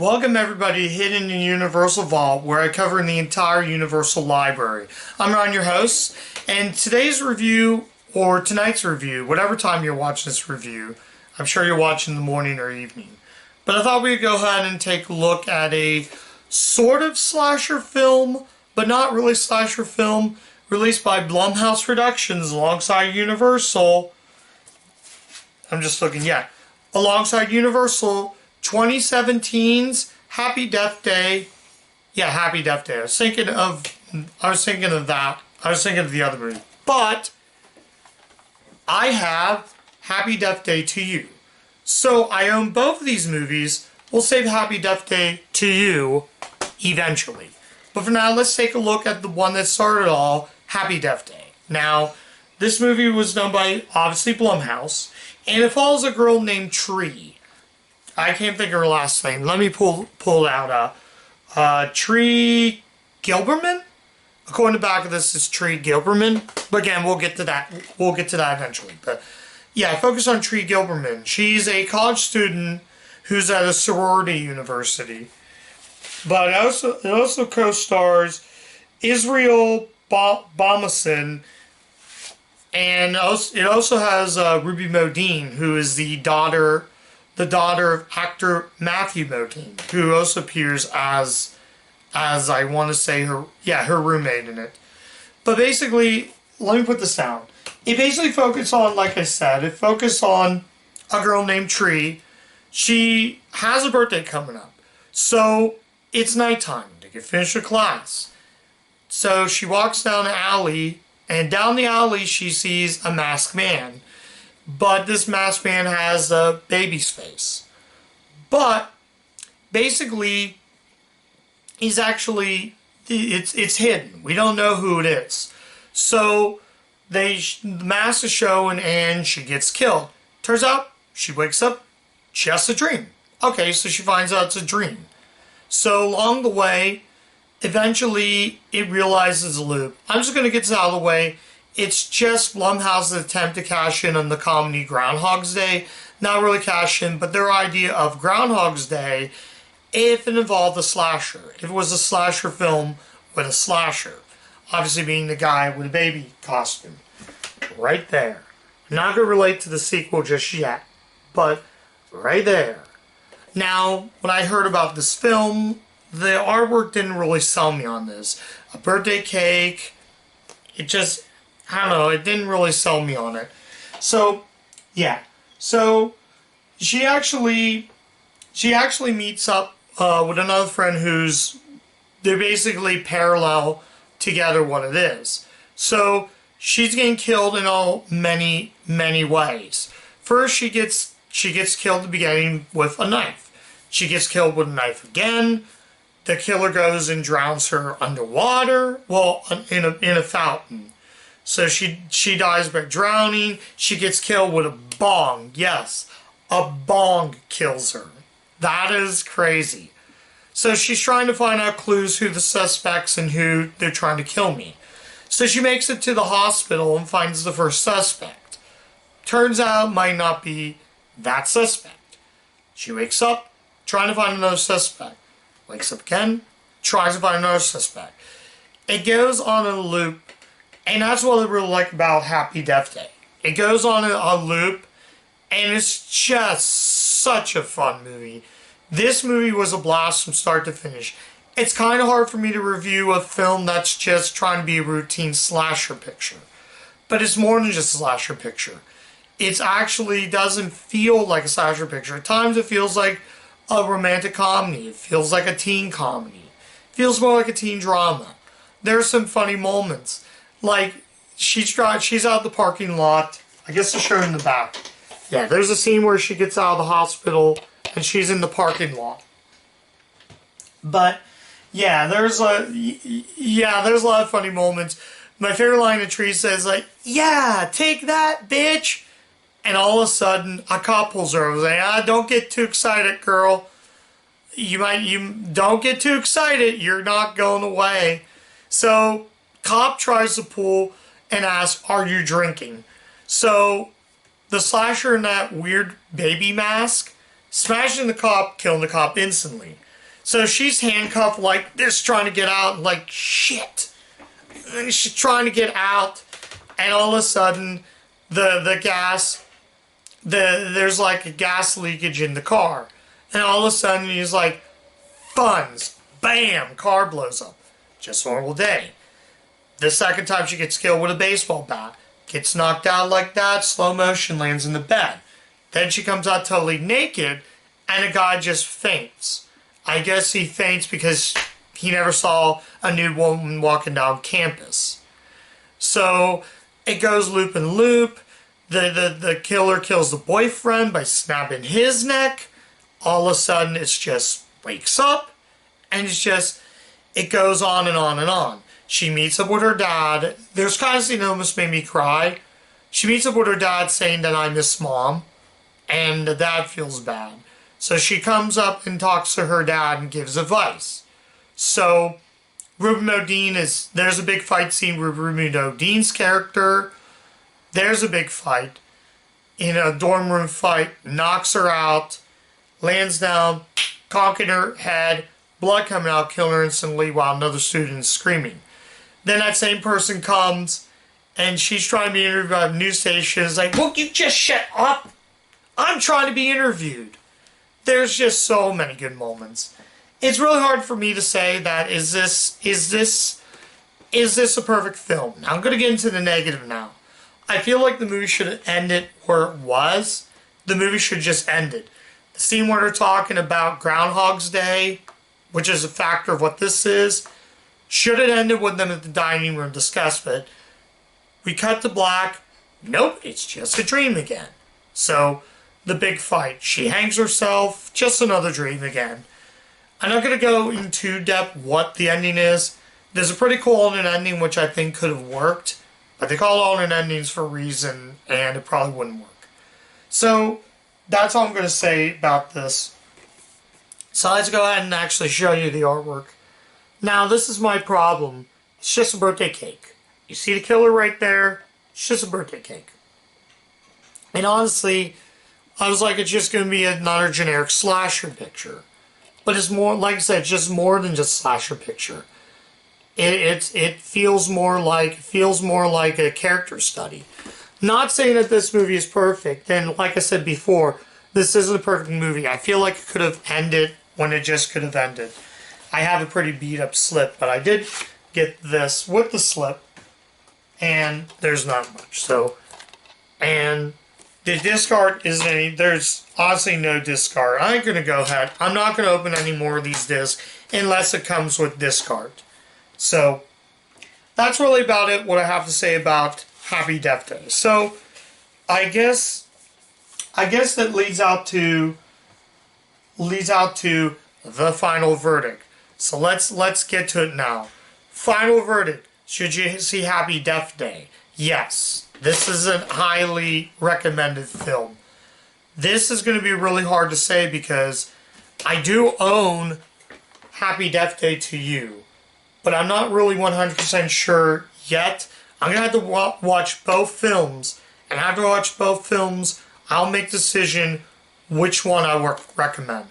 Welcome everybody to Hidden in Universal Vault, where I cover the entire Universal Library. I'm Ron, your host, and today's review, or tonight's review, whatever time you're watching this review, I'm sure you're watching in the morning or evening. But I thought we'd go ahead and take a look at a sort of slasher film, but not really slasher film, released by Blumhouse Productions alongside Universal. Alongside Universal, 2017's Happy Death Day. Yeah, Happy Death Day. I was thinking of that. I was thinking of the other movie. But I have Happy Death Day 2U. So I own both of these movies. We'll save Happy Death Day 2U eventually. But for now, let's take a look at the one that started it all, Happy Death Day. Now, this movie was done by, obviously, Blumhouse. And it follows a girl named Tree. I can't think of her last name. Let me pull out Tree Gilberman. According to the back of this, it's Tree Gilberman. But again, we'll get to that. We'll get to that eventually. But yeah, focus on Tree Gilberman. She's a college student who's at a sorority university. But it also co-stars Israel Bomason. And it also has Ruby Modine, who is the daughter of actor Matthew Modine, who also appears as I want to say her roommate in it. But basically, let me put this down. It basically focuses on, like I said, it focuses on a girl named Tree. She has a birthday coming up. So it's nighttime. They get finished with class. So she walks down the alley, and down the alley she sees a masked man. But this masked man has a baby's face. But basically, he's actually, it's hidden. We don't know who it is. So the mask is shown and she gets killed. Turns out, she wakes up, she has a dream. Okay, so she finds out it's a dream. So along the way, eventually it realizes a loop. I'm just going to get this out of the way. It's just Blumhouse's attempt to cash in on the comedy Groundhog's Day. Not really cash in, but their idea of Groundhog's Day if it involved a slasher. If it was a slasher film with a slasher. Obviously being the guy with a baby costume. Right there. I'm not going to relate to the sequel just yet, but right there. Now, when I heard about this film, the artwork didn't really sell me on this. A birthday cake, it just, I don't know, it didn't really sell me on it. So, yeah. So, she actually meets up with another friend they're basically parallel together what it is. So, she's getting killed in many, many ways. First, she gets killed at the beginning with a knife. She gets killed with a knife again. The killer goes and drowns her underwater, well, in a fountain. So she dies by drowning. She gets killed with a bong. Yes, a bong kills her. That is crazy. So she's trying to find out clues who the suspects and who they're trying to kill me. So she makes it to the hospital and finds the first suspect. Turns out it might not be that suspect. She wakes up trying to find another suspect. Wakes up again, tries to find another suspect. It goes on a loop, and that's what I really like about Happy Death Day. It goes on a loop, and it's just such a fun movie. This movie was a blast from start to finish. It's kind of hard for me to review a film that's just trying to be a routine slasher picture. But it's more than just a slasher picture. It actually doesn't feel like a slasher picture. At times it feels like a romantic comedy. It feels like a teen comedy. It feels more like a teen drama. There's some funny moments. Like, she's out the parking lot. I guess it's shown in the back. Yeah, there's a scene where she gets out of the hospital and she's in the parking lot. But, yeah, there's a lot of funny moments. My favorite line in Tree says, like, "Yeah, take that, bitch." And all of a sudden, a cop pulls her over saying, "Don't get too excited, girl. You don't get too excited. You're not going away." So, cop tries to pull and asks, "Are you drinking?" So, the slasher in that weird baby mask, smashing the cop, killing the cop instantly. So she's handcuffed like this, trying to get out, like, shit. And she's trying to get out, and all of a sudden, the gas, there's like a gas leakage in the car. And all of a sudden, he's like, funds, bam, car blows up. Just a normal day. The second time she gets killed with a baseball bat. Gets knocked out like that, slow motion, lands in the bed. Then she comes out totally naked, and a guy just faints. I guess he faints because he never saw a nude woman walking down campus. So it goes loop and loop. The killer kills the boyfriend by snapping his neck. All of a sudden, it's just wakes up, and it goes on and on and on. She meets up with her dad. There's kind of a scene that almost made me cry. She meets up with her dad saying that I miss mom, and the dad feels bad. So she comes up and talks to her dad and gives advice. So Ruben Modine there's a big fight scene with Ruben Modine's character. There's a big fight in a dorm room fight, knocks her out, lands down, conk in her head, blood coming out, killing her instantly while another student is screaming. Then that same person comes and she's trying to be interviewed by a news station. It's like, won't you just shut up? I'm trying to be interviewed. There's just so many good moments. It's really hard for me to say that is this a perfect film? Now I'm going to get into the negative now. I feel like the movie should have ended where it was. The movie should just ended. The scene where they're talking about Groundhog's Day, which is a factor of what this is, should have ended with them at the dining room discuss it. We cut to black. Nope, it's just a dream again. So, the big fight. She hangs herself. Just another dream again. I'm not going to go in too depth what the ending is. There's a pretty cool alternate ending which I think could have worked. But they call it alternate endings for a reason, and it probably wouldn't work. So, that's all I'm going to say about this. So let's go ahead and actually show you the artwork. Now, this is my problem. It's just a birthday cake. You see the killer right there? It's just a birthday cake. And honestly, I was like, it's just going to be another generic slasher picture. But it's more, like I said, it's just more than just a slasher picture. It feels more like a character study. Not saying that this movie is perfect, and like I said before, this isn't a perfect movie. I feel like it could have ended when it just could have ended. I have a pretty beat up slip, but I did get this with the slip, and there's not much. So, and the disc art isn't any, there's honestly no disc art. I'm going to go ahead. I'm not going to open any more of these discs unless it comes with disc art. So, that's really about it, what I have to say about Happy Death Day. So, I guess that leads out to the final verdict. So let's get to it now. Final verdict. Should you see Happy Death Day? Yes. This is a highly recommended film. This is going to be really hard to say because I do own Happy Death Day to You, but I'm not really 100% sure yet. I'm going to have to watch both films, and after I watch both films, I'll make a decision which one I recommend.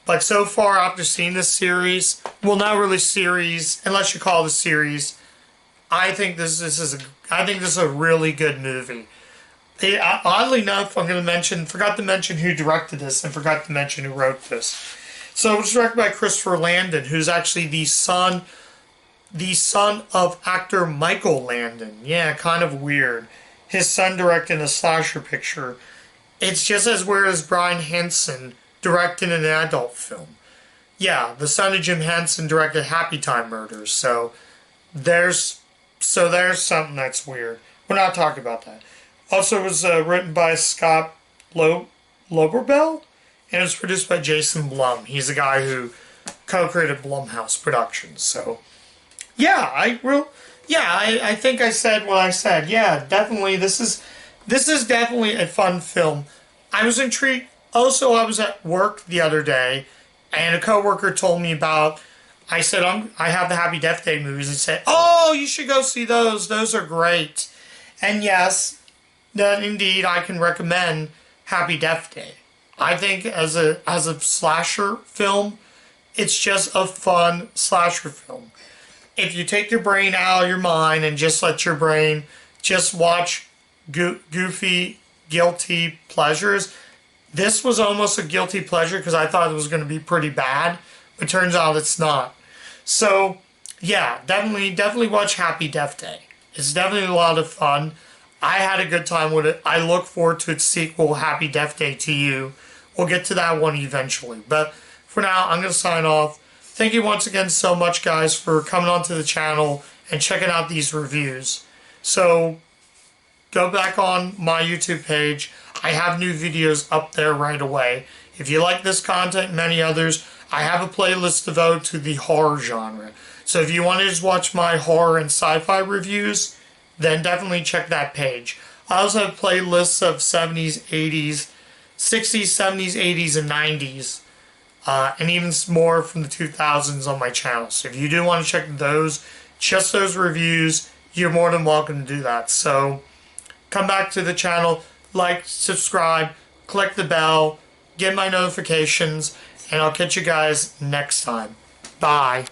But so far, after seeing this series, well, not really series, unless you call it a series, I think this is a really good movie. Oddly enough, I'm going to forgot to mention who directed this and forgot to mention who wrote this. So it was directed by Christopher Landon, who's actually the son of actor Michael Landon. Yeah, kind of weird. His son directed a slasher picture. It's just as weird as Brian Henson directing an adult film. Yeah, the son of Jim Henson directed Happy Time Murders. So there's something that's weird. We're not talking about that. Also, it was written by Scott Loberbell, and it was produced by Jason Blum. He's the guy who co-created Blumhouse Productions. So, yeah, I think I said what I said. Yeah, definitely. This is definitely a fun film. I was intrigued. Also, I was at work the other day, and a coworker told me about. I said I have the Happy Death Day movies, and said, "Oh, you should go see those. Those are great." And yes, then indeed I can recommend Happy Death Day. I think as a slasher film, It's just a fun slasher film. If you take your brain out of your mind and just let your brain just watch goofy, guilty pleasures, this was almost a guilty pleasure because I thought it was going to be pretty bad, but turns out it's not. So, yeah, definitely watch Happy Death Day. It's definitely a lot of fun. I had a good time with it. I look forward to its sequel, Happy Death Day 2. We'll get to that one eventually. But for now, I'm going to sign off. Thank you once again so much, guys, for coming onto the channel and checking out these reviews. So, go back on my YouTube page. I have new videos up there right away. If you like this content and many others, I have a playlist devoted to the horror genre. So if you want to just watch my horror and sci-fi reviews, then definitely check that page. I also have playlists of 70s, 80s, 60s, 70s, 80s, and 90s. And even more from the 2000s on my channel. So if you do want to check those, just those reviews, you're more than welcome to do that. So come back to the channel, like, subscribe, click the bell, get my notifications, and I'll catch you guys next time. Bye.